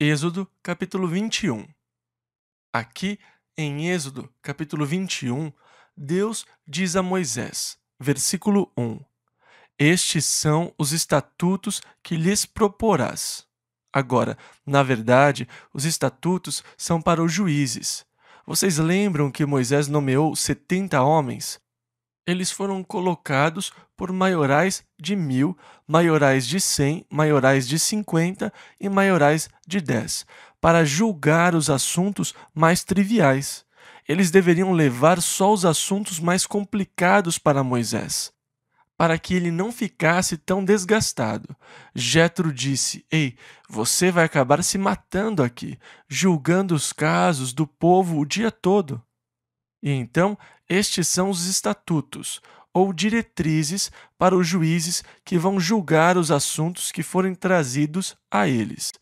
Êxodo, capítulo 21. Aqui, em Êxodo, capítulo 21, Deus diz a Moisés, versículo 1: Estes são os estatutos que lhes proporás. Agora, na verdade, os estatutos são para os juízes. Vocês lembram que Moisés nomeou 70 homens? Eles foram colocados por maiorais de 1.000, maiorais de 100, maiorais de 50 e maiorais de 10, para julgar os assuntos mais triviais. Eles deveriam levar só os assuntos mais complicados para Moisés, para que ele não ficasse tão desgastado. Jetro disse: Ei, você vai acabar se matando aqui, julgando os casos do povo o dia todo. E então, estes são os estatutos, ou diretrizes para os juízes que vão julgar os assuntos que forem trazidos a eles.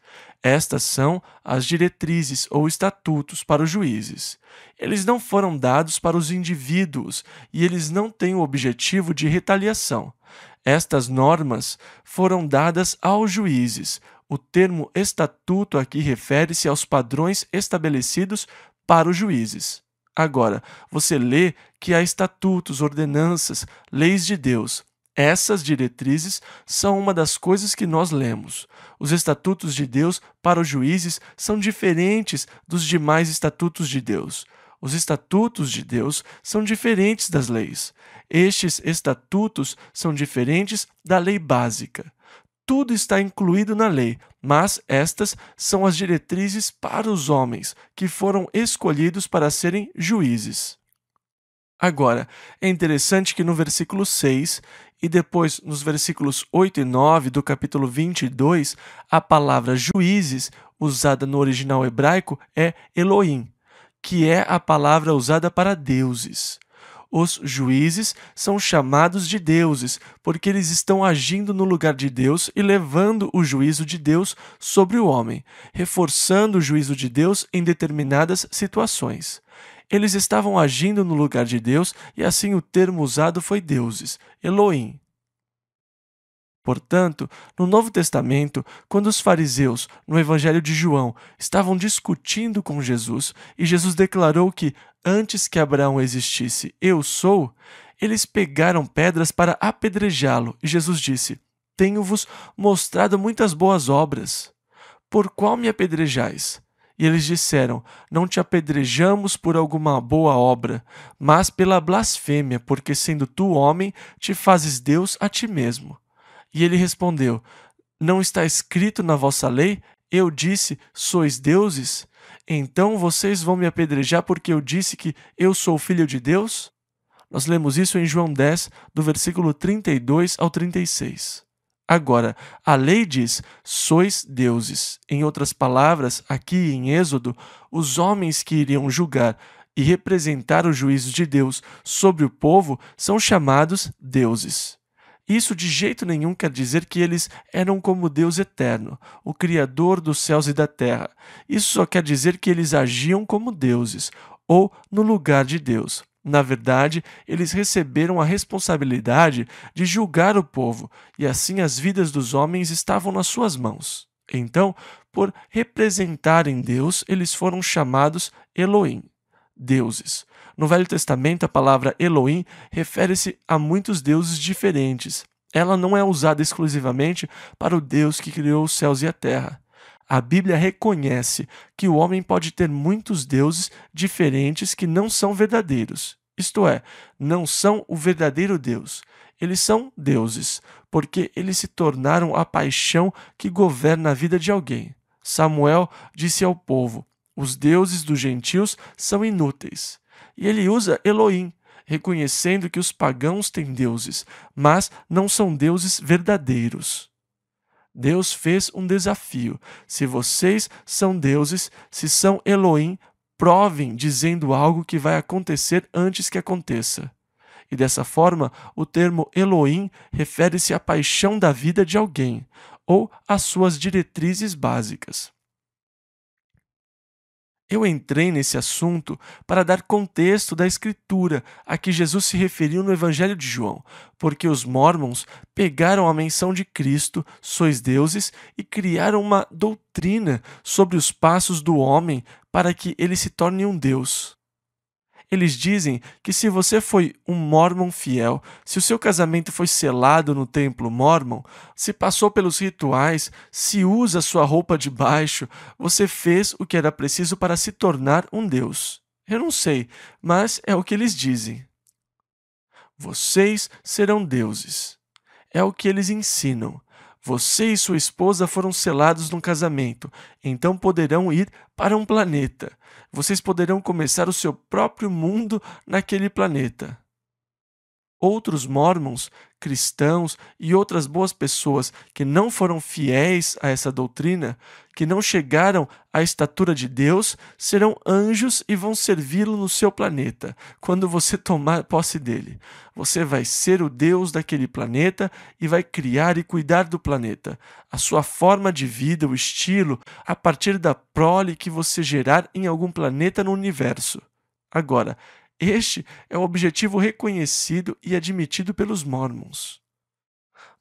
Estas são as diretrizes ou estatutos para os juízes. Eles não foram dados para os indivíduos e eles não têm o objetivo de retaliação. Estas normas foram dadas aos juízes. O termo estatuto aqui refere-se aos padrões estabelecidos para os juízes. Agora, você lê que há estatutos, ordenanças, leis de Deus. Essas diretrizes são uma das coisas que nós lemos. Os estatutos de Deus para os juízes são diferentes dos demais estatutos de Deus. Os estatutos de Deus são diferentes das leis. Estes estatutos são diferentes da lei básica. Tudo está incluído na lei, mas estas são as diretrizes para os homens que foram escolhidos para serem juízes. Agora, é interessante que no versículo 6 e depois nos versículos 8 e 9 do capítulo 22, a palavra juízes, usada no original hebraico, é Elohim, que é a palavra usada para deuses. Os juízes são chamados de deuses, porque eles estão agindo no lugar de Deus e levando o juízo de Deus sobre o homem, reforçando o juízo de Deus em determinadas situações. Eles estavam agindo no lugar de Deus e assim o termo usado foi deuses, Elohim. Portanto, no Novo Testamento, quando os fariseus, no Evangelho de João, estavam discutindo com Jesus e Jesus declarou que, antes que Abraão existisse, eu sou, eles pegaram pedras para apedrejá-lo e Jesus disse: Tenho-vos mostrado muitas boas obras. Por qual me apedrejais? E eles disseram: Não te apedrejamos por alguma boa obra, mas pela blasfêmia, porque sendo tu homem, te fazes Deus a ti mesmo. E ele respondeu: Não está escrito na vossa lei? Eu disse: Sois deuses? Então vocês vão me apedrejar porque eu disse que eu sou filho de Deus? Nós lemos isso em João 10, do versículo 32 ao 36. Agora, a lei diz: sois deuses. Em outras palavras, aqui em Êxodo, os homens que iriam julgar e representar o juízo de Deus sobre o povo são chamados deuses. Isso de jeito nenhum quer dizer que eles eram como Deus eterno, o Criador dos céus e da terra. Isso só quer dizer que eles agiam como deuses, ou no lugar de Deus. Na verdade, eles receberam a responsabilidade de julgar o povo, e assim as vidas dos homens estavam nas suas mãos. Então, por representarem Deus, eles foram chamados Elohim, deuses. No Velho Testamento, a palavra Elohim refere-se a muitos deuses diferentes. Ela não é usada exclusivamente para o Deus que criou os céus e a terra. A Bíblia reconhece que o homem pode ter muitos deuses diferentes que não são verdadeiros. Isto é, não são o verdadeiro Deus. Eles são deuses, porque eles se tornaram a paixão que governa a vida de alguém. Samuel disse ao povo: os deuses dos gentios são inúteis. E ele usa Elohim, reconhecendo que os pagãos têm deuses, mas não são deuses verdadeiros. Deus fez um desafio. Se vocês são deuses, se são Elohim, provem dizendo algo que vai acontecer antes que aconteça. E dessa forma, o termo Elohim refere-se à paixão da vida de alguém, ou às suas diretrizes básicas. Eu entrei nesse assunto para dar contexto da escritura a que Jesus se referiu no Evangelho de João, porque os mórmons pegaram a menção de Cristo, sois deuses, e criaram uma doutrina sobre os passos do homem para que ele se torne um deus. Eles dizem que se você foi um mórmon fiel, se o seu casamento foi selado no templo mórmon, se passou pelos rituais, se usa sua roupa de baixo, você fez o que era preciso para se tornar um deus. Eu não sei, mas é o que eles dizem. Vocês serão deuses. É o que eles ensinam. Você e sua esposa foram selados num casamento, então poderão ir para um planeta. Vocês poderão começar o seu próprio mundo naquele planeta. Outros mórmons, cristãos e outras boas pessoas que não foram fiéis a essa doutrina, que não chegaram à estatura de Deus, serão anjos e vão servi-lo no seu planeta, quando você tomar posse dele. Você vai ser o Deus daquele planeta e vai criar e cuidar do planeta. A sua forma de vida, o estilo, a partir da prole que você gerar em algum planeta no universo. Agora, este é o objetivo reconhecido e admitido pelos Mormons.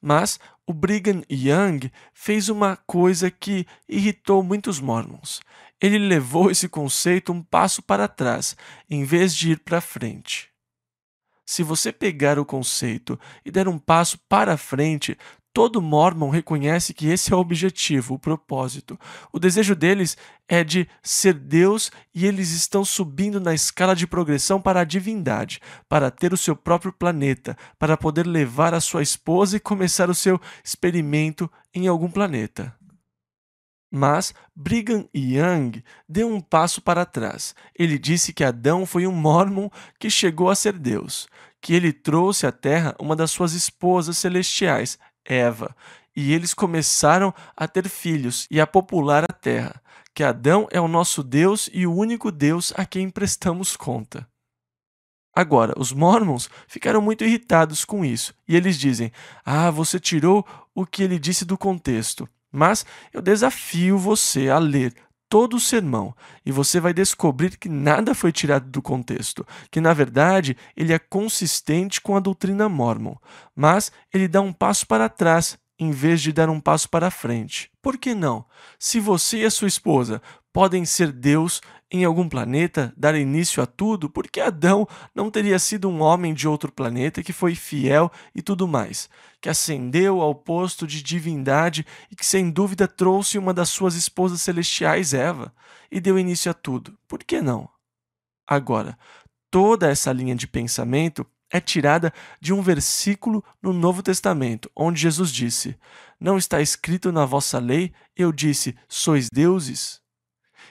Mas o Brigham Young fez uma coisa que irritou muitos Mormons. Ele levou esse conceito um passo para trás, em vez de ir para frente. Se você pegar o conceito e der um passo para frente, todo Mormon reconhece que esse é o objetivo, o propósito. O desejo deles é de ser Deus e eles estão subindo na escala de progressão para a divindade, para ter o seu próprio planeta, para poder levar a sua esposa e começar o seu experimento em algum planeta. Mas Brigham Young deu um passo para trás. Ele disse que Adão foi um mórmon que chegou a ser Deus, que ele trouxe à Terra uma das suas esposas celestiais, Eva, e eles começaram a ter filhos e a popular a Terra, que Adão é o nosso Deus e o único Deus a quem prestamos conta. Agora, os Mormons ficaram muito irritados com isso, e eles dizem: "Ah, você tirou o que ele disse do contexto." Mas eu desafio você a ler todo o sermão e você vai descobrir que nada foi tirado do contexto, que na verdade ele é consistente com a doutrina mórmon, mas ele dá um passo para trás em vez de dar um passo para frente. Por que não? Se você e a sua esposa podem ser Deus em algum planeta, dar início a tudo, por que Adão não teria sido um homem de outro planeta que foi fiel e tudo mais, que ascendeu ao posto de divindade e que sem dúvida trouxe uma das suas esposas celestiais, Eva, e deu início a tudo? Por que não? Agora, toda essa linha de pensamento é tirada de um versículo no Novo Testamento, onde Jesus disse: "Não está escrito na vossa lei, eu disse, sois deuses?"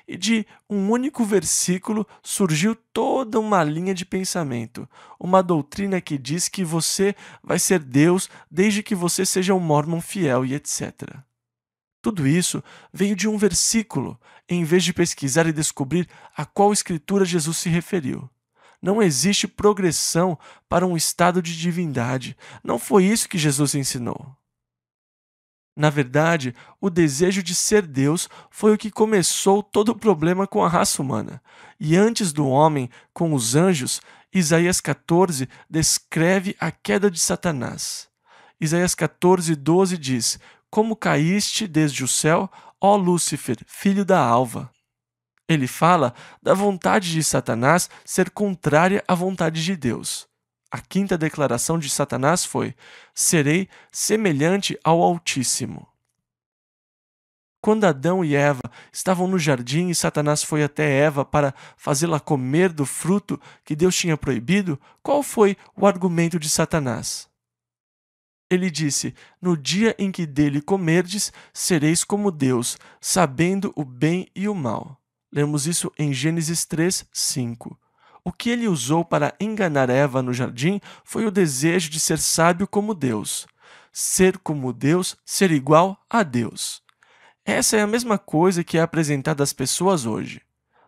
E de um único versículo surgiu toda uma linha de pensamento, uma doutrina que diz que você vai ser Deus desde que você seja um mórmon fiel e etc. Tudo isso veio de um versículo, em vez de pesquisar e descobrir a qual escritura Jesus se referiu. Não existe progressão para um estado de divindade. Não foi isso que Jesus ensinou. Na verdade, o desejo de ser Deus foi o que começou todo o problema com a raça humana. E antes do homem, com os anjos, Isaías 14 descreve a queda de Satanás. Isaías 14:12 diz: "Como caíste desde o céu, ó Lúcifer, filho da alva." Ele fala da vontade de Satanás ser contrária à vontade de Deus. A quinta declaração de Satanás foi: "Serei semelhante ao Altíssimo." Quando Adão e Eva estavam no jardim e Satanás foi até Eva para fazê-la comer do fruto que Deus tinha proibido, qual foi o argumento de Satanás? Ele disse: "No dia em que dele comerdes, sereis como Deus, sabendo o bem e o mal." Lemos isso em Gênesis 3:5. O que ele usou para enganar Eva no jardim foi o desejo de ser sábio como Deus. Ser como Deus, ser igual a Deus. Essa é a mesma coisa que é apresentada às pessoas hoje.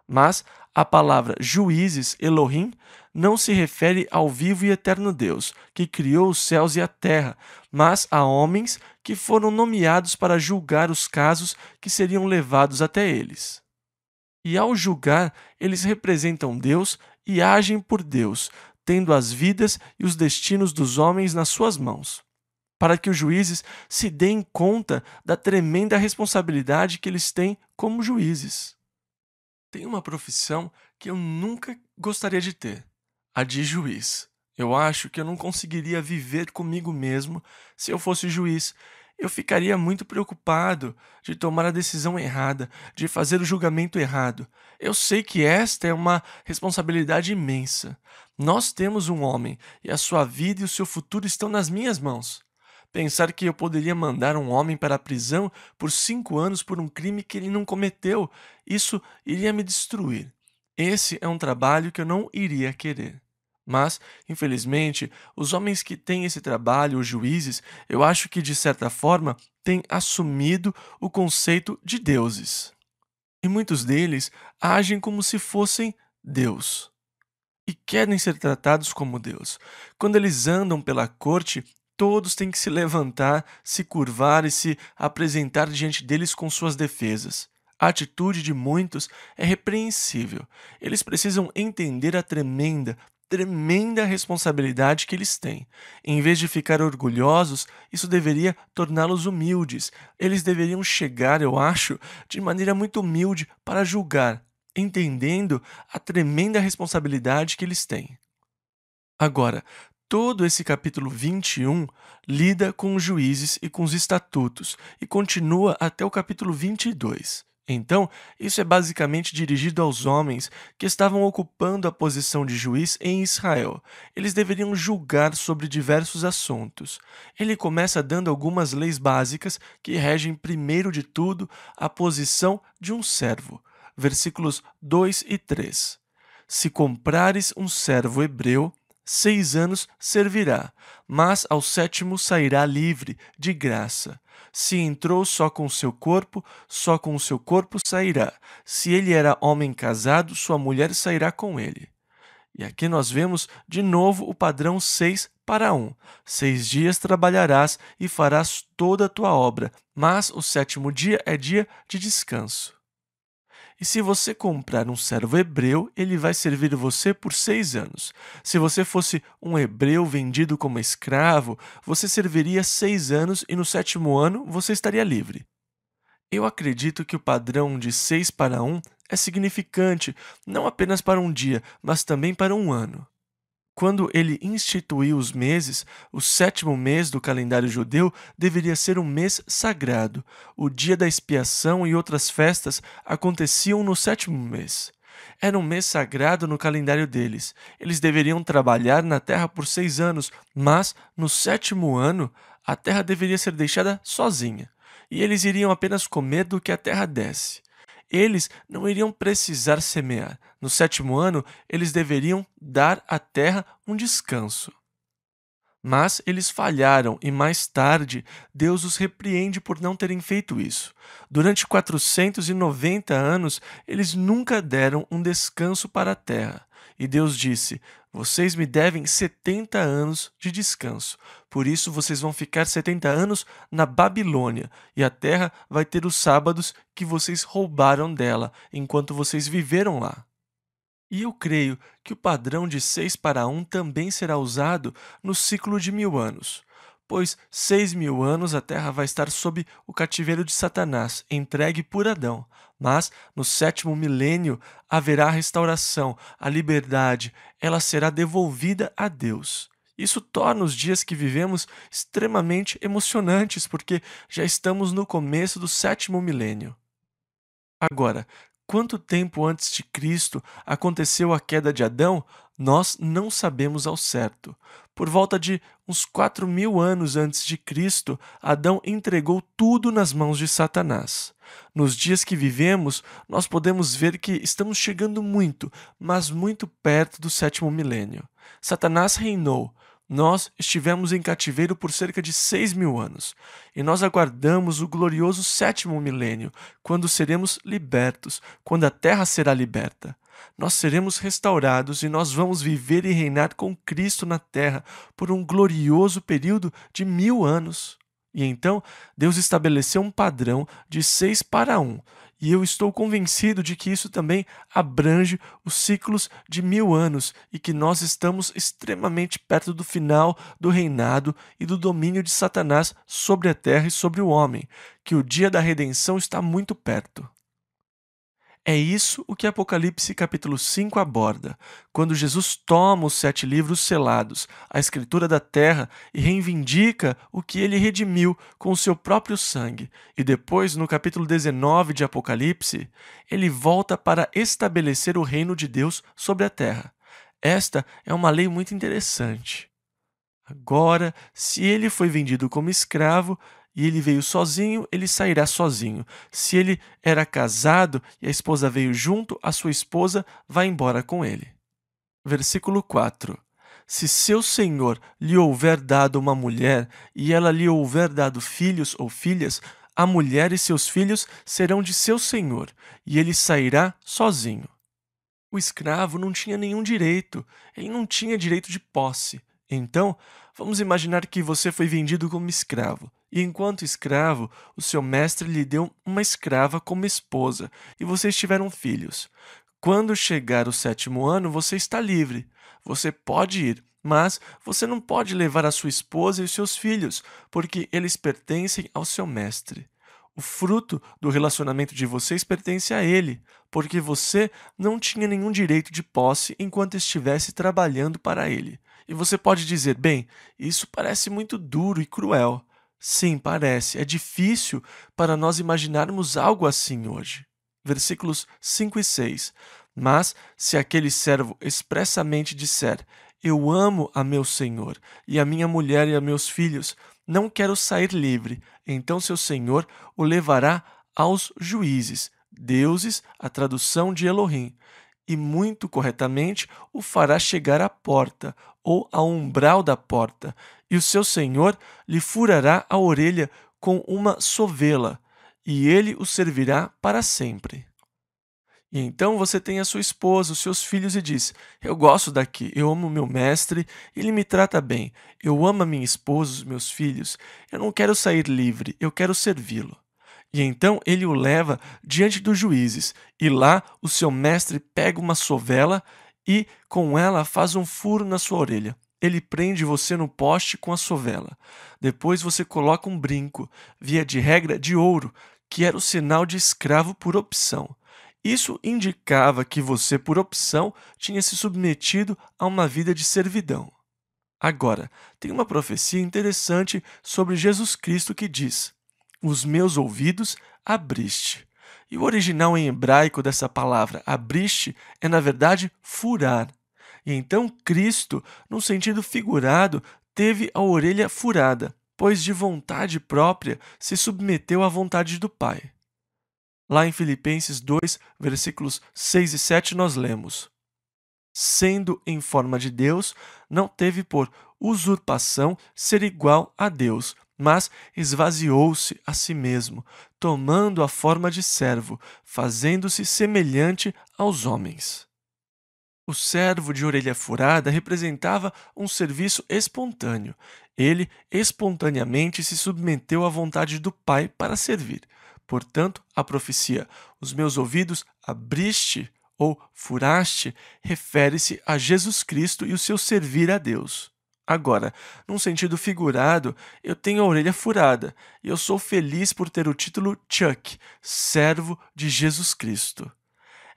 Mas a palavra juízes, Elohim, não se refere ao vivo e eterno Deus, que criou os céus e a terra, mas a homens que foram nomeados para julgar os casos que seriam levados até eles. E ao julgar, eles representam Deus e agem por Deus, tendo as vidas e os destinos dos homens nas suas mãos, para que os juízes se deem conta da tremenda responsabilidade que eles têm como juízes. Tem uma profissão que eu nunca gostaria de ter, a de juiz. Eu acho que eu não conseguiria viver comigo mesmo se eu fosse juiz. Eu ficaria muito preocupado de tomar a decisão errada, de fazer o julgamento errado. Eu sei que esta é uma responsabilidade imensa. Nós temos um homem e a sua vida e o seu futuro estão nas minhas mãos. Pensar que eu poderia mandar um homem para a prisão por 5 anos por um crime que ele não cometeu, isso iria me destruir. Esse é um trabalho que eu não iria querer. Mas, infelizmente, os homens que têm esse trabalho, os juízes, eu acho que de certa forma têm assumido o conceito de deuses. E muitos deles agem como se fossem Deus e querem ser tratados como Deus. Quando eles andam pela corte, todos têm que se levantar, se curvar e se apresentar diante deles com suas defesas. A atitude de muitos é repreensível. Eles precisam entender a tremenda responsabilidade que eles têm. Em vez de ficar orgulhosos, isso deveria torná-los humildes. Eles deveriam chegar, eu acho, de maneira muito humilde para julgar, entendendo a tremenda responsabilidade que eles têm. Agora, todo esse capítulo 21 lida com os juízes e com os estatutos e continua até o capítulo 22. Então, isso é basicamente dirigido aos homens que estavam ocupando a posição de juiz em Israel. Eles deveriam julgar sobre diversos assuntos. Ele começa dando algumas leis básicas que regem, primeiro de tudo, a posição de um servo. Versículos 2 e 3. Se comprares um servo hebreu, 6 anos servirá, mas ao sétimo sairá livre, de graça. Se entrou só com o seu corpo, só com o seu corpo sairá. Se ele era homem casado, sua mulher sairá com ele. E aqui nós vemos de novo o padrão 6:1. 6 dias trabalharás e farás toda a tua obra, mas o sétimo dia é dia de descanso. E se você comprar um servo hebreu, ele vai servir você por 6 anos. Se você fosse um hebreu vendido como escravo, você serviria 6 anos e no sétimo ano você estaria livre. Eu acredito que o padrão de 6:1 é significante, não apenas para um dia, mas também para um ano. Quando ele instituiu os meses, o sétimo mês do calendário judeu deveria ser um mês sagrado. O dia da expiação e outras festas aconteciam no sétimo mês. Era um mês sagrado no calendário deles. Eles deveriam trabalhar na terra por 6 anos, mas no sétimo ano a terra deveria ser deixada sozinha. E eles iriam apenas comer do que a terra desse. Eles não iriam precisar semear. No sétimo ano, eles deveriam dar à terra um descanso. Mas eles falharam e mais tarde Deus os repreende por não terem feito isso. Durante 490 anos, eles nunca deram um descanso para a terra. E Deus disse: Vocês me devem 70 anos de descanso. Por isso vocês vão ficar 70 anos na Babilônia, e a terra vai ter os sábados que vocês roubaram dela, enquanto vocês viveram lá. E eu creio que o padrão de 6:1 também será usado no ciclo de 1000 anos, pois 6.000 anos a terra vai estar sob o cativeiro de Satanás, entregue por Adão. Mas no sétimo milênio haverá a restauração, a liberdade, ela será devolvida a Deus. Isso torna os dias que vivemos extremamente emocionantes, porque já estamos no começo do sétimo milênio. Agora, quanto tempo antes de Cristo aconteceu a queda de Adão, nós não sabemos ao certo. Por volta de uns 4.000 anos antes de Cristo, Adão entregou tudo nas mãos de Satanás. Nos dias que vivemos, nós podemos ver que estamos chegando muito, mas muito perto do sétimo milênio. Satanás reinou. Nós estivemos em cativeiro por cerca de 6.000 anos, e nós aguardamos o glorioso sétimo milênio, quando seremos libertos, quando a terra será liberta. Nós seremos restaurados e nós vamos viver e reinar com Cristo na terra por um glorioso período de 1000 anos. E então, Deus estabeleceu um padrão de 6:1, E eu estou convencido de que isso também abrange os ciclos de 1000 anos e que nós estamos extremamente perto do final do reinado e do domínio de Satanás sobre a terra e sobre o homem, que o dia da redenção está muito perto. É isso o que Apocalipse capítulo 5 aborda, quando Jesus toma os 7 livros selados, a escritura da terra, e reivindica o que ele redimiu com o seu próprio sangue. E depois, no capítulo 19 de Apocalipse, ele volta para estabelecer o reino de Deus sobre a terra. Esta é uma lei muito interessante. Agora, se ele foi vendido como escravo e ele veio sozinho, ele sairá sozinho. Se ele era casado e a esposa veio junto, a sua esposa vai embora com ele. Versículo 4. Se seu senhor lhe houver dado uma mulher e ela lhe houver dado filhos ou filhas, a mulher e seus filhos serão de seu senhor, e ele sairá sozinho. O escravo não tinha nenhum direito, ele não tinha direito de posse. Então, vamos imaginar que você foi vendido como escravo, e enquanto escravo, o seu mestre lhe deu uma escrava como esposa, e vocês tiveram filhos. Quando chegar o 7º ano, você está livre. Você pode ir, mas você não pode levar a sua esposa e os seus filhos, porque eles pertencem ao seu mestre. O fruto do relacionamento de vocês pertence a ele, porque você não tinha nenhum direito de posse enquanto estivesse trabalhando para ele. E você pode dizer, bem, isso parece muito duro e cruel. Sim, parece. É difícil para nós imaginarmos algo assim hoje. Versículos 5 e 6. Mas se aquele servo expressamente disser, eu amo a meu senhor, e a minha mulher e a meus filhos, não quero sair livre, então seu senhor o levará aos juízes, deuses, a tradução de Elohim, e muito corretamente o fará chegar à porta, ou ao umbral da porta, e o seu senhor lhe furará a orelha com uma sovela, e ele o servirá para sempre. E então você tem a sua esposa, os seus filhos e diz, eu gosto daqui, eu amo meu mestre, ele me trata bem, eu amo a minha esposa, os meus filhos, eu não quero sair livre, eu quero servi-lo. E então ele o leva diante dos juízes, e lá o seu mestre pega uma sovela e com ela faz um furo na sua orelha. Ele prende você no poste com a sovela. Depois você coloca um brinco, via de regra de ouro, que era o sinal de escravo por opção. Isso indicava que você, por opção, tinha se submetido a uma vida de servidão. Agora, tem uma profecia interessante sobre Jesus Cristo que diz: os meus ouvidos abriste. E o original em hebraico dessa palavra abriste é, na verdade, furar. E então Cristo, num sentido figurado, teve a orelha furada, pois de vontade própria se submeteu à vontade do Pai. Lá em Filipenses 2, versículos 6 e 7, nós lemos: sendo em forma de Deus, não teve por usurpação ser igual a Deus, mas esvaziou-se a si mesmo, tomando a forma de servo, fazendo-se semelhante aos homens. O servo de orelha furada representava um serviço espontâneo. Ele espontaneamente se submeteu à vontade do Pai para servir. Portanto, a profecia, os meus ouvidos abriste ou furaste, refere-se a Jesus Cristo e o seu servir a Deus. Agora, num sentido figurado, eu tenho a orelha furada e eu sou feliz por ter o título Chuck, servo de Jesus Cristo.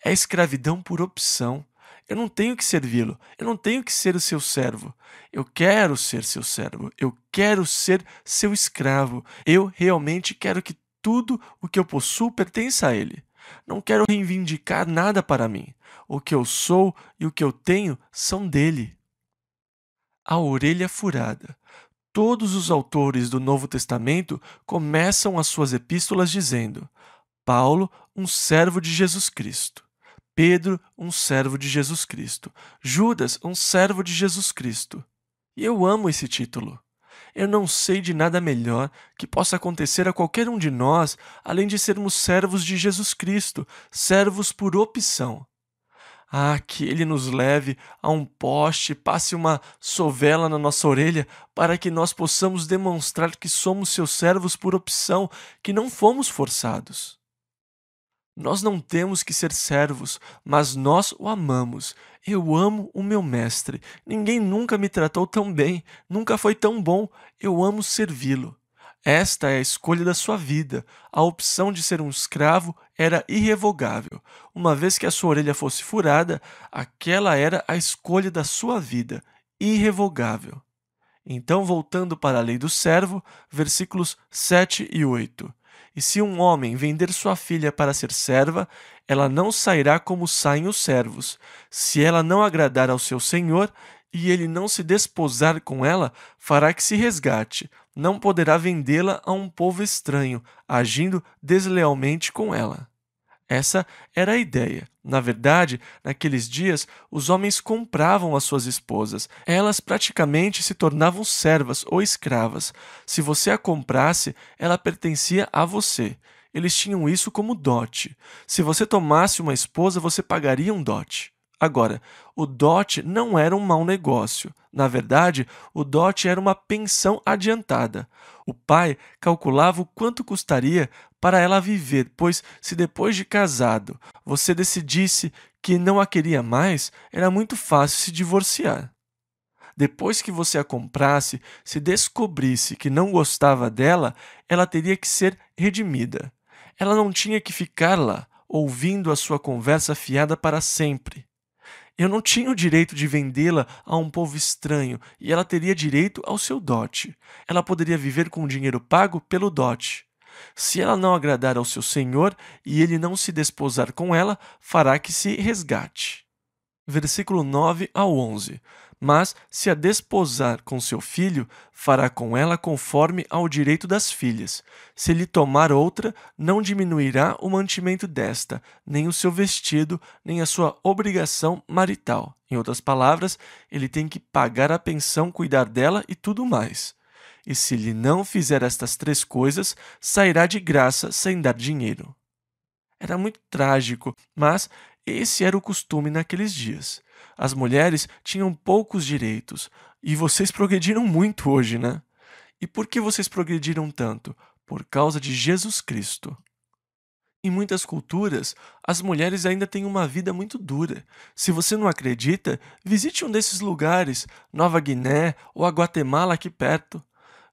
É escravidão por opção. Eu não tenho que servi-lo, eu não tenho que ser o seu servo. Eu quero ser seu servo, eu quero ser seu escravo. Eu realmente quero que tudo o que eu possuo pertença a ele. Não quero reivindicar nada para mim. O que eu sou e o que eu tenho são dele. A orelha furada. Todos os autores do Novo Testamento começam as suas epístolas dizendo: Paulo, um servo de Jesus Cristo. Pedro, um servo de Jesus Cristo. Judas, um servo de Jesus Cristo. E eu amo esse título. Eu não sei de nada melhor que possa acontecer a qualquer um de nós, além de sermos servos de Jesus Cristo, servos por opção. Ah, que Ele nos leve a um poste, passe uma sovela na nossa orelha, para que nós possamos demonstrar que somos seus servos por opção, que não fomos forçados. Nós não temos que ser servos, mas nós o amamos. Eu amo o meu mestre. Ninguém nunca me tratou tão bem, nunca foi tão bom. Eu amo servi-lo. Esta é a escolha da sua vida. A opção de ser um escravo era irrevogável. Uma vez que a sua orelha fosse furada, aquela era a escolha da sua vida, irrevogável. Então, voltando para a lei do servo, versículos 7 e 8. E se um homem vender sua filha para ser serva, ela não sairá como saem os servos. Se ela não agradar ao seu senhor, e ele não se desposar com ela, fará que se resgate. Não poderá vendê-la a um povo estranho, agindo deslealmente com ela. Essa era a ideia. Na verdade, naqueles dias, os homens compravam as suas esposas. Elas praticamente se tornavam servas ou escravas. Se você a comprasse, ela pertencia a você. Eles tinham isso como dote. Se você tomasse uma esposa, você pagaria um dote. Agora, o dote não era um mau negócio. Na verdade, o dote era uma pensão adiantada. O pai calculava o quanto custaria para ela viver, pois se depois de casado você decidisse que não a queria mais, era muito fácil se divorciar. Depois que você a comprasse, se descobrisse que não gostava dela, ela teria que ser redimida. Ela não tinha que ficar lá, ouvindo a sua conversa fiada para sempre. Eu não tinha o direito de vendê-la a um povo estranho e ela teria direito ao seu dote. Ela poderia viver com o dinheiro pago pelo dote. Se ela não agradar ao seu senhor e ele não se desposar com ela, fará que se resgate. Versículo 9 ao 11. Mas, se a desposar com seu filho, fará com ela conforme ao direito das filhas. Se lhe tomar outra, não diminuirá o mantimento desta, nem o seu vestido, nem a sua obrigação marital. Em outras palavras, ele tem que pagar a pensão, cuidar dela e tudo mais. E se lhe não fizer estas três coisas, sairá de graça sem dar dinheiro. Era muito trágico, mas esse era o costume naqueles dias. As mulheres tinham poucos direitos, e vocês progrediram muito hoje, né? E por que vocês progrediram tanto? Por causa de Jesus Cristo. Em muitas culturas, as mulheres ainda têm uma vida muito dura. Se você não acredita, visite um desses lugares, Nova Guiné ou a Guatemala aqui perto.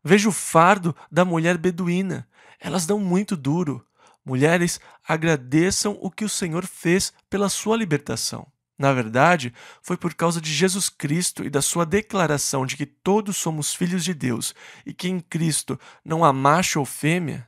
Veja o fardo da mulher beduína. Elas dão muito duro. Mulheres, agradeçam o que o Senhor fez pela sua libertação. Na verdade, foi por causa de Jesus Cristo e da sua declaração de que todos somos filhos de Deus e que em Cristo não há macho ou fêmea.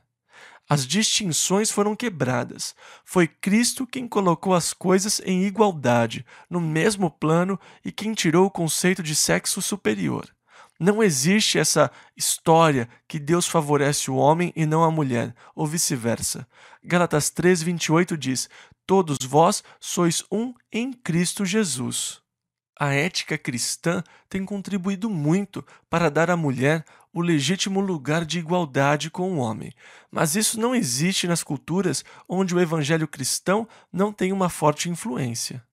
As distinções foram quebradas. Foi Cristo quem colocou as coisas em igualdade, no mesmo plano, e quem tirou o conceito de sexo superior. Não existe essa história que Deus favorece o homem e não a mulher, ou vice-versa. Gálatas 3:28 diz: Todos vós sois um em Cristo Jesus. A ética cristã tem contribuído muito para dar à mulher o legítimo lugar de igualdade com o homem, mas isso não existe nas culturas onde o evangelho cristão não tem uma forte influência.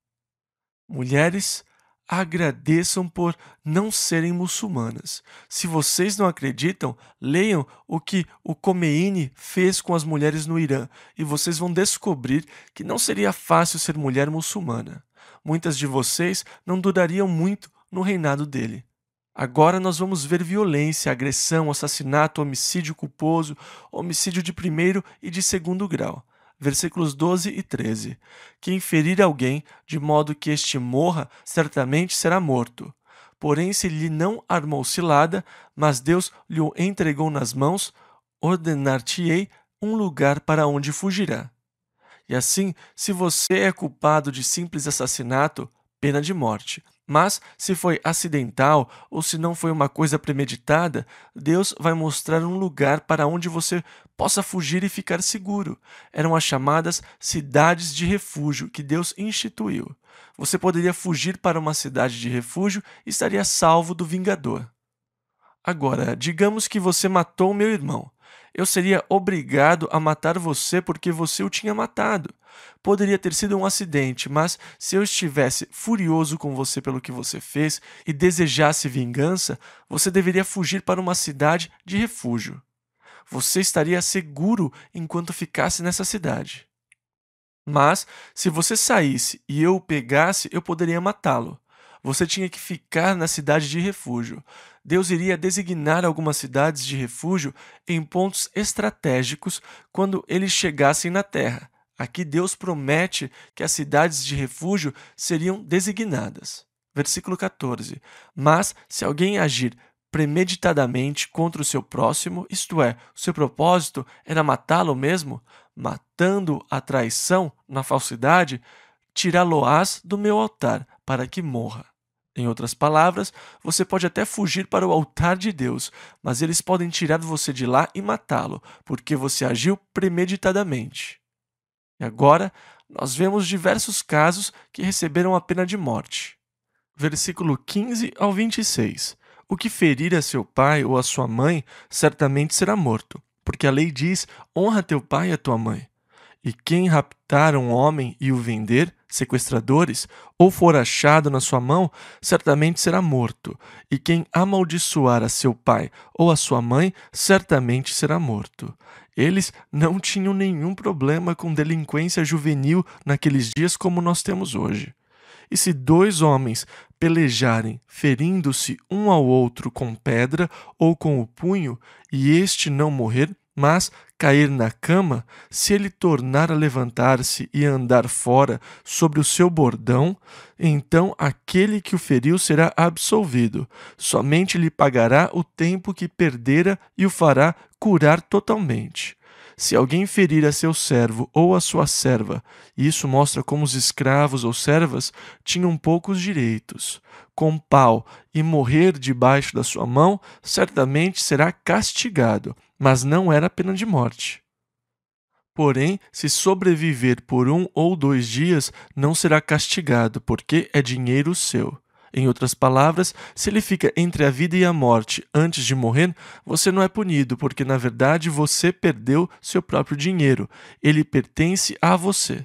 Mulheres, agradeçam por não serem muçulmanas. Se vocês não acreditam, leiam o que o Khomeini fez com as mulheres no Irã e vocês vão descobrir que não seria fácil ser mulher muçulmana. Muitas de vocês não durariam muito no reinado dele. Agora nós vamos ver violência, agressão, assassinato, homicídio culposo, homicídio de primeiro e de segundo grau. Versículos 12 e 13. Quem ferir alguém, de modo que este morra, certamente será morto. Porém, se lhe não armou cilada, mas Deus lhe o entregou nas mãos, ordenar-te-ei um lugar para onde fugirá. E assim, se você é culpado de simples assassinato, pena de morte. Mas, se foi acidental ou se não foi uma coisa premeditada, Deus vai mostrar um lugar para onde você possa fugir e ficar seguro. Eram as chamadas cidades de refúgio que Deus instituiu. Você poderia fugir para uma cidade de refúgio e estaria salvo do vingador. Agora, digamos que você matou meu irmão. Eu seria obrigado a matar você porque você o tinha matado. Poderia ter sido um acidente, mas se eu estivesse furioso com você pelo que você fez e desejasse vingança, você deveria fugir para uma cidade de refúgio. Você estaria seguro enquanto ficasse nessa cidade. Mas, se você saísse e eu o pegasse, eu poderia matá-lo. Você tinha que ficar na cidade de refúgio. Deus iria designar algumas cidades de refúgio em pontos estratégicos quando eles chegassem na terra. Aqui Deus promete que as cidades de refúgio seriam designadas. Versículo 14. Mas, se alguém agir premeditadamente contra o seu próximo, isto é, o seu propósito era matá-lo mesmo, matando a traição na falsidade, tirá-lo-ás do meu altar, para que morra. Em outras palavras, você pode até fugir para o altar de Deus, mas eles podem tirar você de lá e matá-lo, porque você agiu premeditadamente. E agora, nós vemos diversos casos que receberam a pena de morte. Versículo 15 ao 26. O que ferir a seu pai ou a sua mãe, certamente será morto, porque a lei diz: honra teu pai e a tua mãe. E quem raptar um homem e o vender, sequestradores, ou for achado na sua mão, certamente será morto. E quem amaldiçoar a seu pai ou a sua mãe, certamente será morto. Eles não tinham nenhum problema com delinquência juvenil naqueles dias como nós temos hoje. E se dois homens pelejarem, ferindo-se um ao outro com pedra ou com o punho, e este não morrer, mas cair na cama, se ele tornar a levantar-se e andar fora sobre o seu bordão, então aquele que o feriu será absolvido. Somente lhe pagará o tempo que perdera e o fará curar totalmente. Se alguém ferir a seu servo ou a sua serva, isso mostra como os escravos ou servas tinham poucos direitos, com pau e morrer debaixo da sua mão, certamente será castigado, mas não era pena de morte. Porém, se sobreviver por 1 ou 2 dias, não será castigado, porque é dinheiro seu. Em outras palavras, se ele fica entre a vida e a morte antes de morrer, você não é punido, porque na verdade você perdeu seu próprio dinheiro. Ele pertence a você.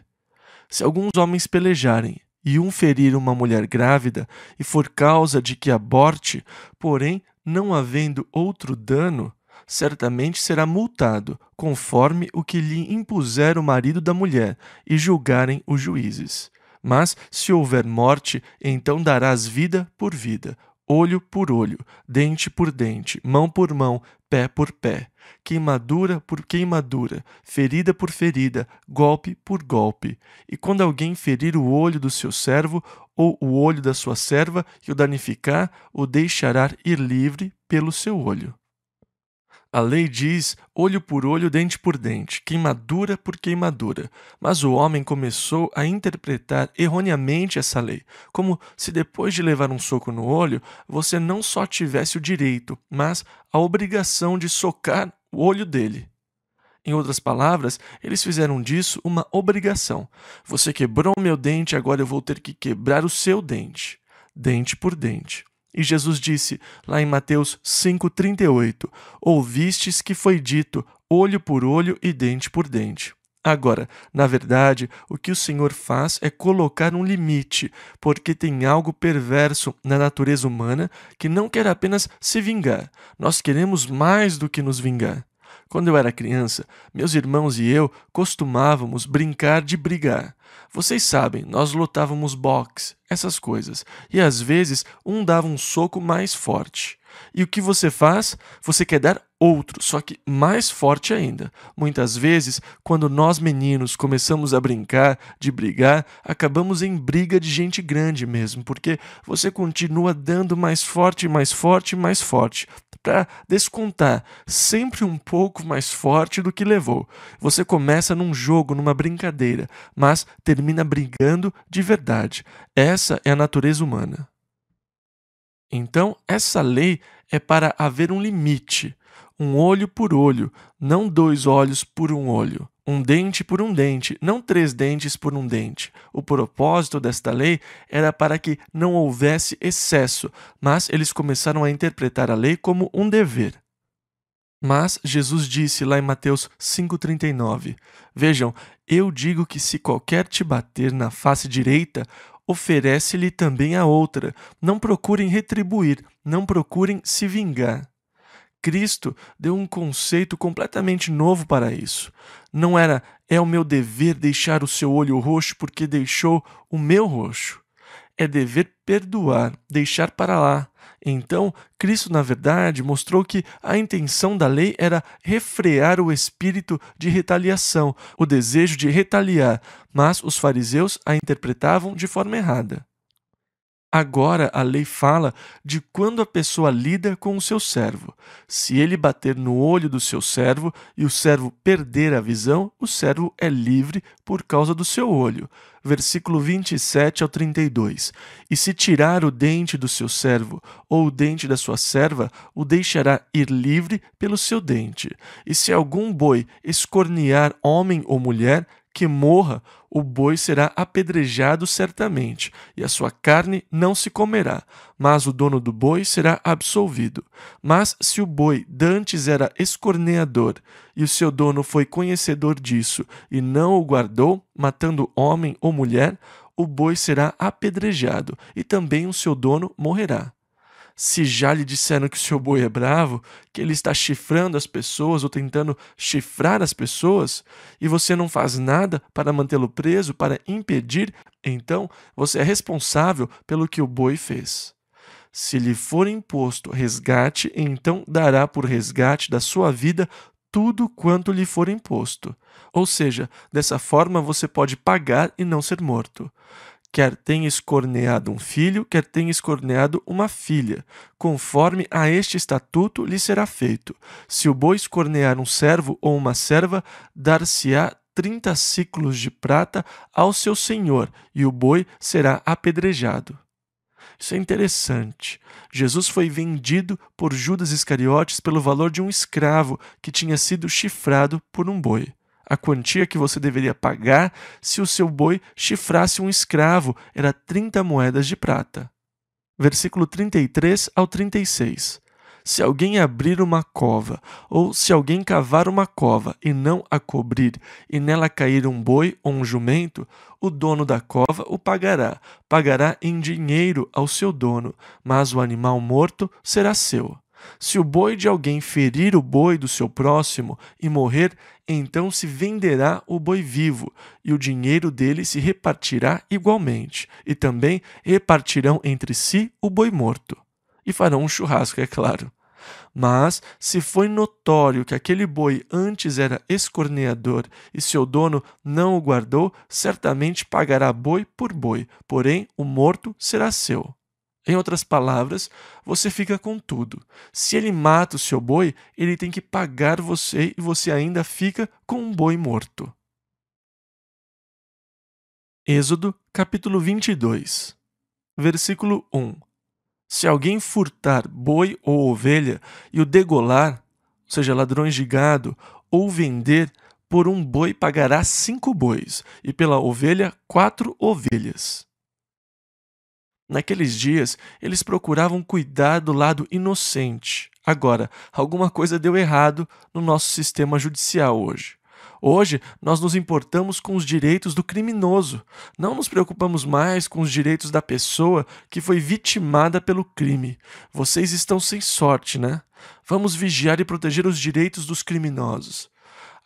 Se alguns homens pelejarem e um ferir uma mulher grávida e for causa de que aborte, porém não havendo outro dano, certamente será multado, conforme o que lhe impuser o marido da mulher, e julgarem os juízes. Mas, se houver morte, então darás vida por vida, olho por olho, dente por dente, mão por mão, pé por pé, queimadura por queimadura, ferida por ferida, golpe por golpe. E quando alguém ferir o olho do seu servo ou o olho da sua serva e o danificar, o deixará ir livre pelo seu olho. A lei diz olho por olho, dente por dente, queimadura por queimadura. Mas o homem começou a interpretar erroneamente essa lei, como se depois de levar um soco no olho, você não só tivesse o direito, mas a obrigação de socar o olho dele. Em outras palavras, eles fizeram disso uma obrigação. Você quebrou meu dente, agora eu vou ter que quebrar o seu dente. Dente por dente. E Jesus disse, lá em Mateus 5,38, ouvistes que foi dito, olho por olho e dente por dente. Agora, na verdade, o que o Senhor faz é colocar um limite, porque tem algo perverso na natureza humana que não quer apenas se vingar. Nós queremos mais do que nos vingar. Quando eu era criança, meus irmãos e eu costumávamos brincar de brigar. Vocês sabem, nós lutávamos boxe, essas coisas, e às vezes um dava um soco mais forte. E o que você faz? Você quer dar outro, só que mais forte ainda. Muitas vezes, quando nós meninos começamos a brincar, de brigar, acabamos em briga de gente grande mesmo, porque você continua dando mais forte, mais forte, mais forte, para descontar sempre um pouco mais forte do que levou. Você começa num jogo, numa brincadeira, mas termina brigando de verdade. Essa é a natureza humana. Então, essa lei é para haver um limite, um olho por olho, não 2 olhos por um olho, um dente por um dente, não 3 dentes por um dente. O propósito desta lei era para que não houvesse excesso, mas eles começaram a interpretar a lei como um dever. Mas Jesus disse lá em Mateus 5,39, vejam, eu digo que se qualquer te bater na face direita, oferece-lhe também a outra. Não procurem retribuir, não procurem se vingar. Cristo deu um conceito completamente novo para isso. Não era É o meu dever deixar o seu olho roxo porque deixou o meu roxo. É dever perdoar, deixar para lá. Então, Cristo, na verdade, mostrou que a intenção da lei era refrear o espírito de retaliação, o desejo de retaliar, mas os fariseus a interpretavam de forma errada. Agora a lei fala de quando a pessoa lida com o seu servo. Se ele bater no olho do seu servo e o servo perder a visão, o servo é livre por causa do seu olho. Versículo 27 ao 32. E se tirar o dente do seu servo ou o dente da sua serva, o deixará ir livre pelo seu dente. E se algum boi escornear homem ou mulher, que morra, o boi será apedrejado certamente, e a sua carne não se comerá, mas o dono do boi será absolvido. Mas se o boi dantes era escorneador, e o seu dono foi conhecedor disso, e não o guardou, matando homem ou mulher, o boi será apedrejado, e também o seu dono morrerá. Se já lhe disseram que o seu boi é bravo, que ele está chifrando as pessoas ou tentando chifrar as pessoas, e você não faz nada para mantê-lo preso, para impedir, então você é responsável pelo que o boi fez. Se lhe for imposto resgate, então dará por resgate da sua vida tudo quanto lhe for imposto. Ou seja, dessa forma você pode pagar e não ser morto. Quer tenha escorneado um filho, quer tenha escorneado uma filha. Conforme a este estatuto lhe será feito. Se o boi escornear um servo ou uma serva, dar-se-á 30 siclos de prata ao seu senhor, e o boi será apedrejado. Isso é interessante. Jesus foi vendido por Judas Iscariotes pelo valor de um escravo que tinha sido chifrado por um boi. A quantia que você deveria pagar se o seu boi chifrasse um escravo era 30 moedas de prata. Versículo 33 ao 36. Se alguém abrir uma cova, ou se alguém cavar uma cova e não a cobrir, e nela cair um boi ou um jumento, o dono da cova o pagará em dinheiro ao seu dono, mas o animal morto será seu. Se o boi de alguém ferir o boi do seu próximo e morrer, então se venderá o boi vivo, e o dinheiro dele se repartirá igualmente, e também repartirão entre si o boi morto. E farão um churrasco, é claro. Mas, se foi notório que aquele boi antes era escorneador e seu dono não o guardou, certamente pagará boi por boi, porém o morto será seu. Em outras palavras, você fica com tudo. Se ele mata o seu boi, ele tem que pagar você e você ainda fica com um boi morto. Êxodo, capítulo 22, versículo 1. Se alguém furtar boi ou ovelha e o degolar, ou seja, ladrões de gado, ou vender, por um boi pagará 5 bois, e pela ovelha 4 ovelhas. Naqueles dias, eles procuravam cuidar do lado inocente. Agora, alguma coisa deu errado no nosso sistema judicial hoje. Hoje, nós nos importamos com os direitos do criminoso. Não nos preocupamos mais com os direitos da pessoa que foi vitimada pelo crime. Vocês estão sem sorte, né? Vamos vigiar e proteger os direitos dos criminosos.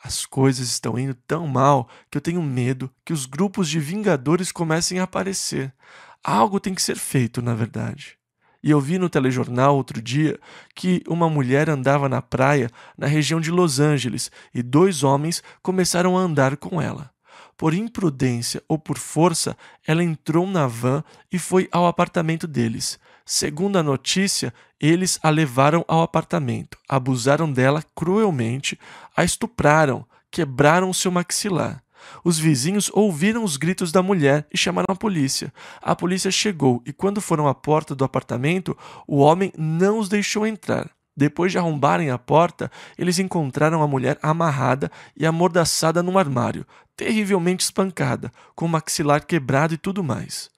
As coisas estão indo tão mal que eu tenho medo que os grupos de vingadores comecem a aparecer. Algo tem que ser feito, na verdade. E eu vi no telejornal outro dia que uma mulher andava na praia na região de Los Angeles e 2 homens começaram a andar com ela. Por imprudência ou por força, ela entrou na van e foi ao apartamento deles. Segundo a notícia, eles a levaram ao apartamento, abusaram dela cruelmente, a estupraram, quebraram seu maxilar. Os vizinhos ouviram os gritos da mulher e chamaram a polícia. A polícia chegou e, quando foram à porta do apartamento, o homem não os deixou entrar. Depois de arrombarem a porta, eles encontraram a mulher amarrada e amordaçada num armário, terrivelmente espancada, com o maxilar quebrado e tudo mais.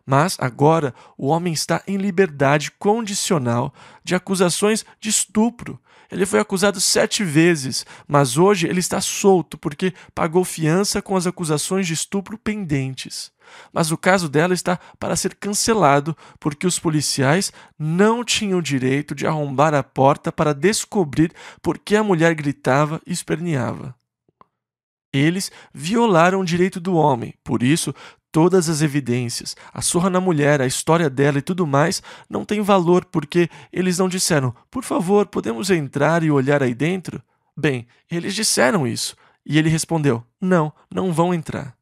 Mas agora o homem está em liberdade condicional de acusações de estupro. Ele foi acusado 7 vezes, mas hoje ele está solto porque pagou fiança com as acusações de estupro pendentes. Mas o caso dela está para ser cancelado porque os policiais não tinham direito de arrombar a porta para descobrir por que a mulher gritava e esperneava. Eles violaram o direito do homem, por isso, todas as evidências, a surra na mulher, a história dela e tudo mais não tem valor porque eles não disseram: por favor, podemos entrar e olhar aí dentro? Bem, eles disseram isso e ele respondeu: não, não vão entrar.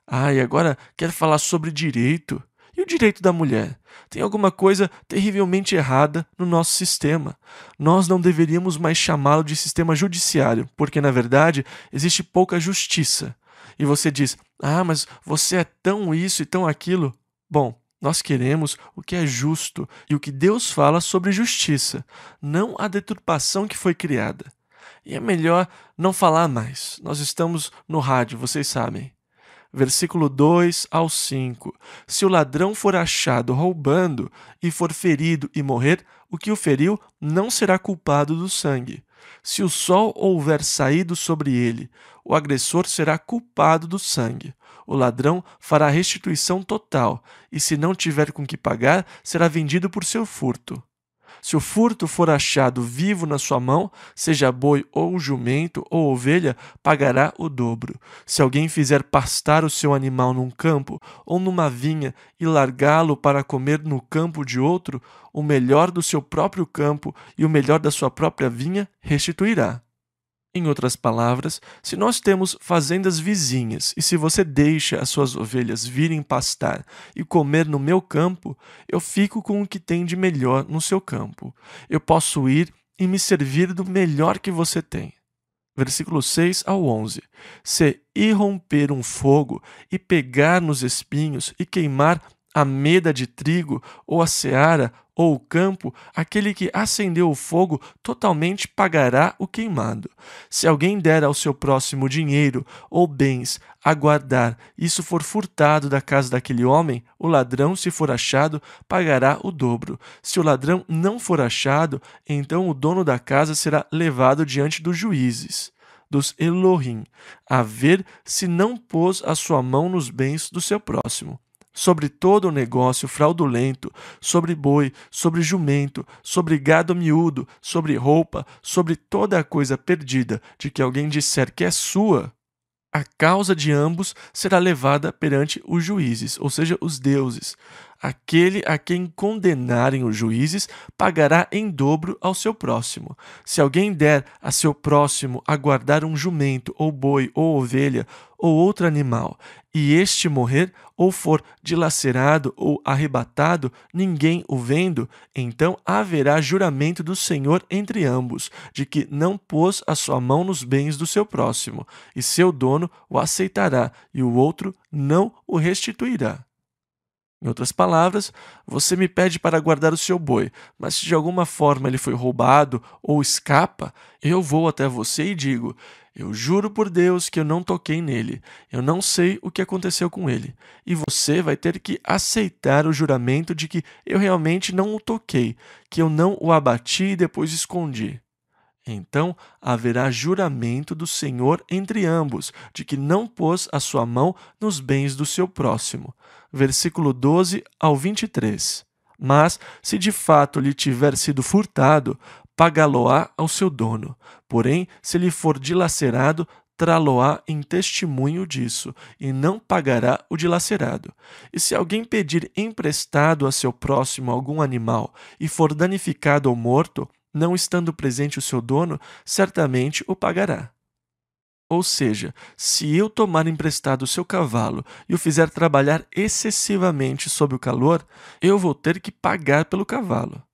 Ah, e agora quer falar sobre direito? E o direito da mulher? Tem alguma coisa terrivelmente errada no nosso sistema. Nós não deveríamos mais chamá-lo de sistema judiciário, porque na verdade existe pouca justiça. E você diz: ah, mas você é tão isso e tão aquilo. Bom, nós queremos o que é justo e o que Deus fala sobre justiça, não a deturpação que foi criada. E é melhor não falar mais. Nós estamos no rádio, vocês sabem. Versículo 2 ao 5. Se o ladrão for achado roubando e for ferido e morrer, o que o feriu não será culpado do sangue. Se o sol houver saído sobre ele, o agressor será culpado do sangue. O ladrão fará restituição total, e se não tiver com que pagar, será vendido por seu furto. Se o furto for achado vivo na sua mão, seja boi ou jumento ou ovelha, pagará o dobro. Se alguém fizer pastar o seu animal num campo ou numa vinha e largá-lo para comer no campo de outro, o melhor do seu próprio campo e o melhor da sua própria vinha restituirá. Em outras palavras, se nós temos fazendas vizinhas e se você deixa as suas ovelhas virem pastar e comer no meu campo, eu fico com o que tem de melhor no seu campo. Eu posso ir e me servir do melhor que você tem. Versículo 6 ao 11. Se irromper um fogo e pegar nos espinhos e queimar a meda de trigo, ou a seara, ou o campo, aquele que acendeu o fogo totalmente pagará o queimado. Se alguém der ao seu próximo dinheiro ou bens a guardar, e isso for furtado da casa daquele homem, o ladrão, se for achado, pagará o dobro. Se o ladrão não for achado, então o dono da casa será levado diante dos juízes, dos Elohim, a ver se não pôs a sua mão nos bens do seu próximo. Sobre todo o negócio fraudulento, sobre boi, sobre jumento, sobre gado miúdo, sobre roupa, sobre toda a coisa perdida de que alguém disser que é sua, a causa de ambos será levada perante os juízes, ou seja, os deuses. Aquele a quem condenarem os juízes pagará em dobro ao seu próximo. Se alguém der a seu próximo a guardar um jumento, ou boi, ou ovelha, ou outro animal, e este morrer, ou for dilacerado ou arrebatado, ninguém o vendo, então haverá juramento do Senhor entre ambos, de que não pôs a sua mão nos bens do seu próximo, e seu dono o aceitará, e o outro não o restituirá. Em outras palavras, você me pede para guardar o seu boi, mas se de alguma forma ele foi roubado ou escapa, eu vou até você e digo: eu juro por Deus que eu não toquei nele, eu não sei o que aconteceu com ele. E você vai ter que aceitar o juramento de que eu realmente não o toquei, que eu não o abati e depois escondi. Então haverá juramento do Senhor entre ambos, de que não pôs a sua mão nos bens do seu próximo. Versículo 12 ao 23. Mas, se de fato lhe tiver sido furtado, pagá-lo-á ao seu dono. Porém, se lhe for dilacerado, trá-lo-á em testemunho disso, e não pagará o dilacerado. E se alguém pedir emprestado a seu próximo algum animal, e for danificado ou morto, não estando presente o seu dono, certamente o pagará. Ou seja, se eu tomar emprestado o seu cavalo e o fizer trabalhar excessivamente sob o calor, eu vou ter que pagar pelo cavalo.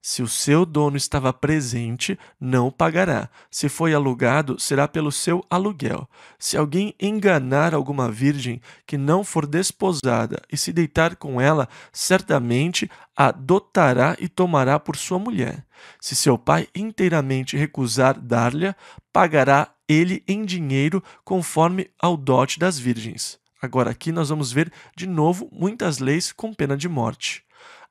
Se o seu dono estava presente, não o pagará. Se foi alugado, será pelo seu aluguel. Se alguém enganar alguma virgem que não for desposada e se deitar com ela, certamente a adotará e tomará por sua mulher. Se seu pai inteiramente recusar dar-lhe, pagará ele em dinheiro conforme ao dote das virgens. Agora aqui nós vamos ver de novo muitas leis com pena de morte.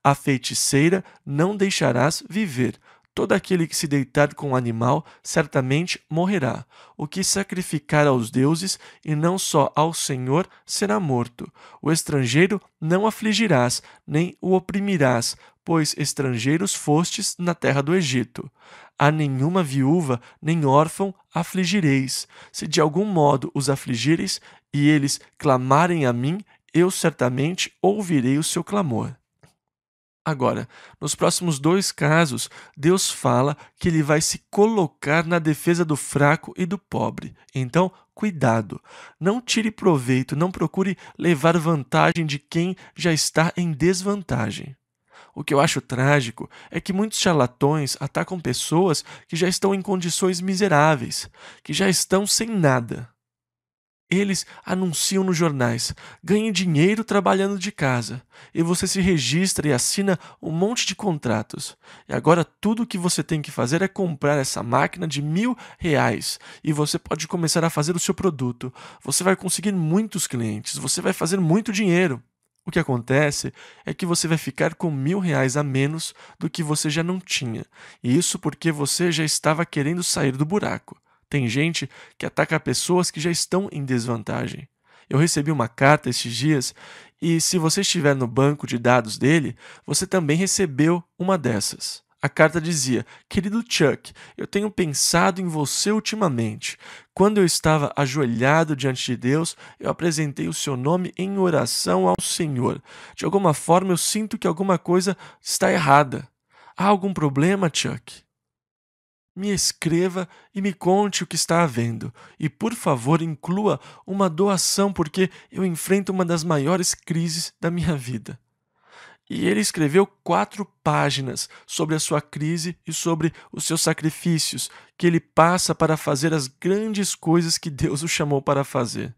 A feiticeira não deixarás viver. todo aquele que se deitar com o animal certamente morrerá. O que sacrificar aos deuses e não só ao Senhor será morto. O estrangeiro não afligirás, nem o oprimirás, pois estrangeiros fostes na terra do Egito. A nenhuma viúva nem órfão afligireis. Se de algum modo os afligireis e eles clamarem a mim, eu certamente ouvirei o seu clamor. Agora, nos próximos 2 casos, Deus fala que ele vai se colocar na defesa do fraco e do pobre. Então, cuidado. Não tire proveito, não procure levar vantagem de quem já está em desvantagem. O que eu acho trágico é que muitos charlatões atacam pessoas que já estão em condições miseráveis, que já estão sem nada. Eles anunciam nos jornais: ganhe dinheiro trabalhando de casa. E você se registra e assina um monte de contratos. E agora tudo o que você tem que fazer é comprar essa máquina de R$ 1.000 e você pode começar a fazer o seu produto. Você vai conseguir muitos clientes, você vai fazer muito dinheiro. O que acontece é que você vai ficar com R$ 1.000 a menos do que você já não tinha. E isso porque você já estava querendo sair do buraco. Tem gente que ataca pessoas que já estão em desvantagem. Eu recebi uma carta estes dias e, se você estiver no banco de dados dele, você também recebeu uma dessas. A carta dizia: querido Chuck, eu tenho pensado em você ultimamente. Quando eu estava ajoelhado diante de Deus, eu apresentei o seu nome em oração ao Senhor. De alguma forma eu sinto que alguma coisa está errada. Há algum problema, Chuck? Me escreva e me conte o que está havendo. E, por favor, inclua uma doação, porque eu enfrento uma das maiores crises da minha vida. E ele escreveu 4 páginas sobre a sua crise e sobre os seus sacrifícios, que ele passa para fazer as grandes coisas que Deus o chamou para fazer.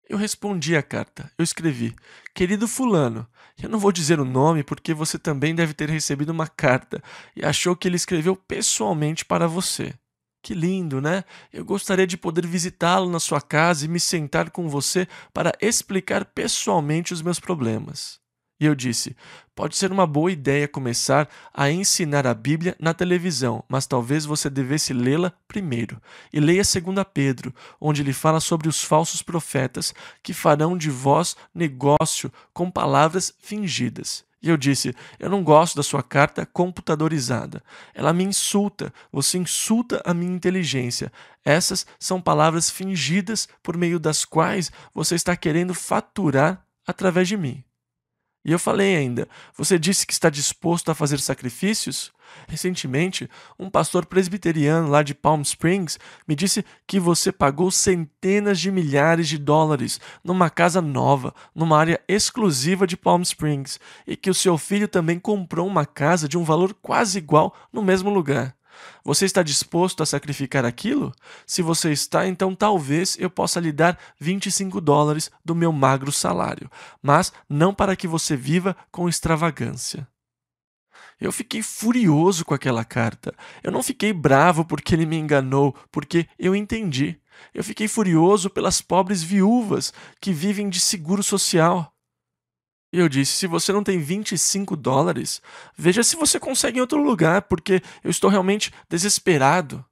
Eu respondi a carta. Eu escrevi: querido fulano, eu não vou dizer o nome porque você também deve ter recebido uma carta e achou que ele escreveu pessoalmente para você. Que lindo, né? Eu gostaria de poder visitá-lo na sua casa e me sentar com você para explicar pessoalmente os meus problemas. E eu disse: pode ser uma boa ideia começar a ensinar a Bíblia na televisão, mas talvez você devesse lê-la primeiro. E leia 2 Pedro, onde ele fala sobre os falsos profetas que farão de vós negócio com palavras fingidas. E eu disse: eu não gosto da sua carta computadorizada. Ela me insulta, você insulta a minha inteligência. Essas são palavras fingidas por meio das quais você está querendo faturar através de mim. E eu falei ainda: você disse que está disposto a fazer sacrifícios? Recentemente, um pastor presbiteriano lá de Palm Springs me disse que você pagou centenas de milhares de dólares numa casa nova, numa área exclusiva de Palm Springs, e que o seu filho também comprou uma casa de um valor quase igual no mesmo lugar. Você está disposto a sacrificar aquilo? Se você está, então talvez eu possa lhe dar $25 do meu magro salário, mas não para que você viva com extravagância. Eu fiquei furioso com aquela carta. Eu não fiquei bravo porque ele me enganou, porque eu entendi. Eu fiquei furioso pelas pobres viúvas que vivem de seguro social. E eu disse: se você não tem $25, veja se você consegue em outro lugar, porque eu estou realmente desesperado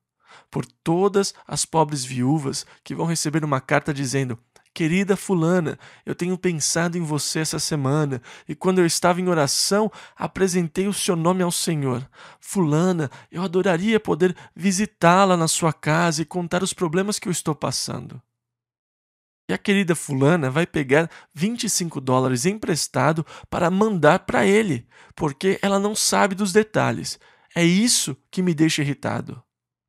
por todas as pobres viúvas que vão receber uma carta dizendo: querida fulana, eu tenho pensado em você essa semana, e quando eu estava em oração, apresentei o seu nome ao Senhor. Fulana, eu adoraria poder visitá-la na sua casa e contar os problemas que eu estou passando. E a querida fulana vai pegar $25 emprestado para mandar para ele, porque ela não sabe dos detalhes. É isso que me deixa irritado.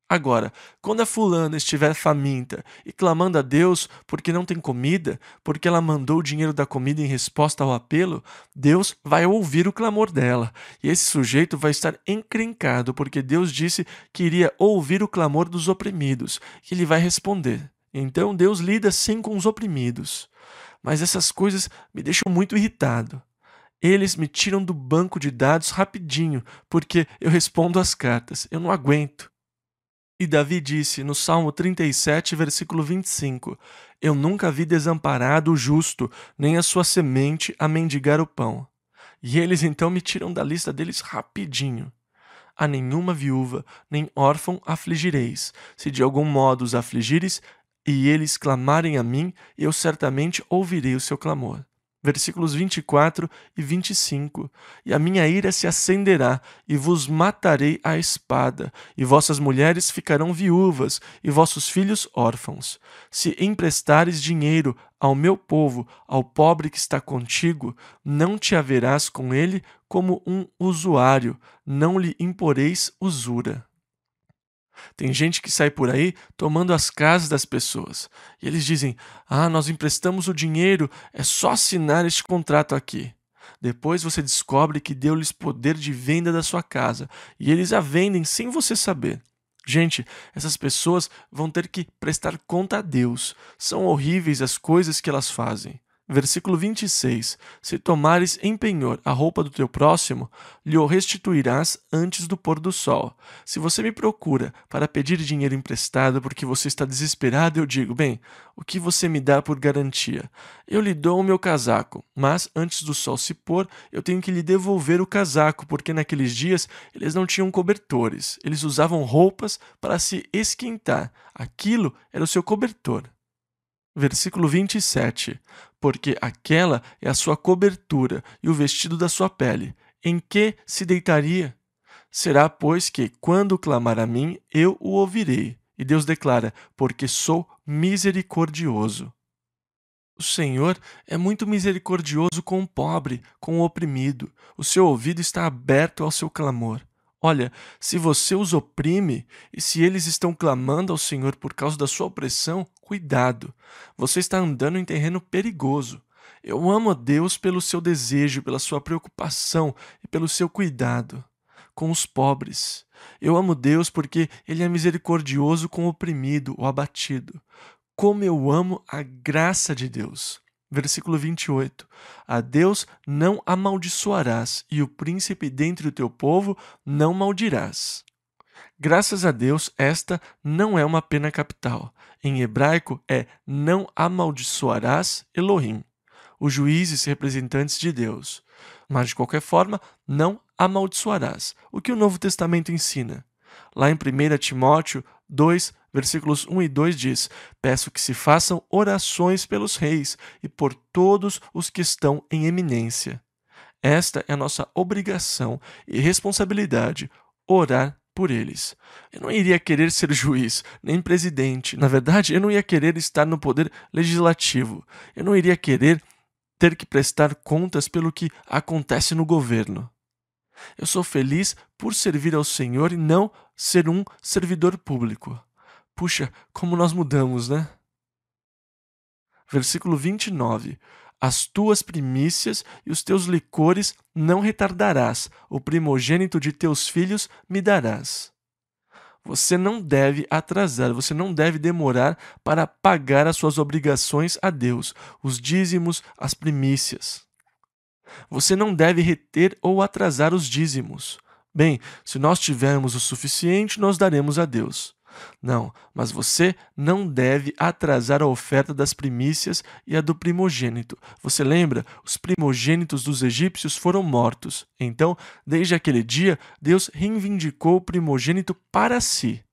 Agora, quando a fulana estiver faminta e clamando a Deus porque não tem comida, porque ela mandou o dinheiro da comida em resposta ao apelo, Deus vai ouvir o clamor dela. E esse sujeito vai estar encrencado porque Deus disse que iria ouvir o clamor dos oprimidos, e ele vai responder. Então Deus lida sim com os oprimidos. Mas essas coisas me deixam muito irritado. Eles me tiram do banco de dados rapidinho, porque eu respondo às cartas. Eu não aguento. E Davi disse no Salmo 37, versículo 25: eu nunca vi desamparado o justo, nem a sua semente a mendigar o pão. E eles então me tiram da lista deles rapidinho. a nenhuma viúva, nem órfão afligireis. Se de algum modo os afligires, e eles clamarem a mim, eu certamente ouvirei o seu clamor. Versículos 24 e 25. E a minha ira se acenderá, e vos matarei à espada, e vossas mulheres ficarão viúvas, e vossos filhos órfãos. Se emprestares dinheiro ao meu povo, ao pobre que está contigo, não te haverás com ele como um usuário, não lhe imporeis usura. Tem gente que sai por aí tomando as casas das pessoas. E eles dizem: "Ah, nós emprestamos o dinheiro, é só assinar este contrato aqui." Depois você descobre que deu-lhes poder de venda da sua casa e eles a vendem sem você saber. Gente, essas pessoas vão ter que prestar conta a Deus. São horríveis as coisas que elas fazem. Versículo 26. Se tomares em penhor a roupa do teu próximo, lhe o restituirás antes do pôr do sol. Se você me procura para pedir dinheiro emprestado porque você está desesperado, eu digo: bem, o que você me dá por garantia? Eu lhe dou o meu casaco, mas antes do sol se pôr, eu tenho que lhe devolver o casaco, porque naqueles dias eles não tinham cobertores. Eles usavam roupas para se esquentar. Aquilo era o seu cobertor. Versículo 27. Porque aquela é a sua cobertura e o vestido da sua pele. Em que se deitaria? Será, pois, que, quando clamar a mim, eu o ouvirei. E Deus declara: porque sou misericordioso. O Senhor é muito misericordioso com o pobre, com o oprimido. O seu ouvido está aberto ao seu clamor. Olha, se você os oprime e se eles estão clamando ao Senhor por causa da sua opressão, cuidado. Você está andando em terreno perigoso. Eu amo a Deus pelo seu desejo, pela sua preocupação e pelo seu cuidado com os pobres. Eu amo Deus porque Ele é misericordioso com o oprimido, o abatido. Como eu amo a graça de Deus. Versículo 28. A Deus não amaldiçoarás, e o príncipe dentre o teu povo não maldirás. Graças a Deus, esta não é uma pena capital. Em hebraico é não amaldiçoarás Elohim, os juízes representantes de Deus. Mas, de qualquer forma, não amaldiçoarás. O que o Novo Testamento ensina? Lá em 1 Timóteo 2, versículos 1 e 2 diz: peço que se façam orações pelos reis e por todos os que estão em eminência. Esta é a nossa obrigação e responsabilidade, orar por eles. Eu não iria querer ser juiz, nem presidente. Na verdade, eu não ia querer estar no poder legislativo. Eu não iria querer ter que prestar contas pelo que acontece no governo. Eu sou feliz por servir ao Senhor e não ser um servidor público. Puxa, como nós mudamos, né? Versículo 29. As tuas primícias e os teus licores não retardarás, o primogênito de teus filhos me darás. Você não deve atrasar, você não deve demorar para pagar as suas obrigações a Deus, os dízimos, as primícias. Você não deve reter ou atrasar os dízimos. Bem, se nós tivermos o suficiente, nós daremos a Deus. Não, mas você não deve atrasar a oferta das primícias e a do primogênito. Você lembra? Os primogênitos dos egípcios foram mortos. Então, desde aquele dia, Deus reivindicou o primogênito para si.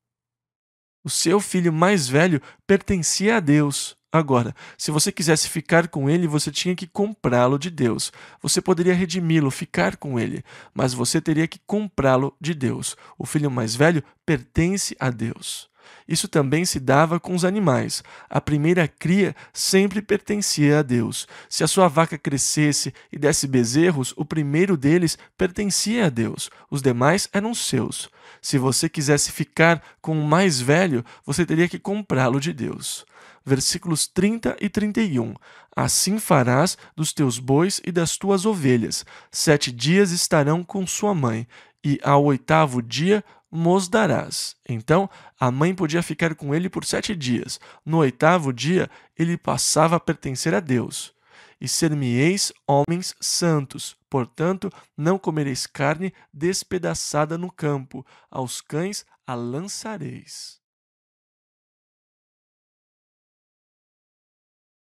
O seu filho mais velho pertencia a Deus. Agora, se você quisesse ficar com ele, você tinha que comprá-lo de Deus. Você poderia redimi-lo, ficar com ele, mas você teria que comprá-lo de Deus. O filho mais velho pertence a Deus. Isso também se dava com os animais. A primeira cria sempre pertencia a Deus. Se a sua vaca crescesse e desse bezerros, o primeiro deles pertencia a Deus. Os demais eram seus. Se você quisesse ficar com o mais velho, você teria que comprá-lo de Deus. Versículos 30 e 31. Assim farás dos teus bois e das tuas ovelhas. 7 dias estarão com sua mãe, e ao 8º dia mos darás. Então, a mãe podia ficar com ele por 7 dias. No 8º dia, ele passava a pertencer a Deus. E ser-me-eis homens santos. Portanto, não comereis carne despedaçada no campo. Aos cães a lançareis.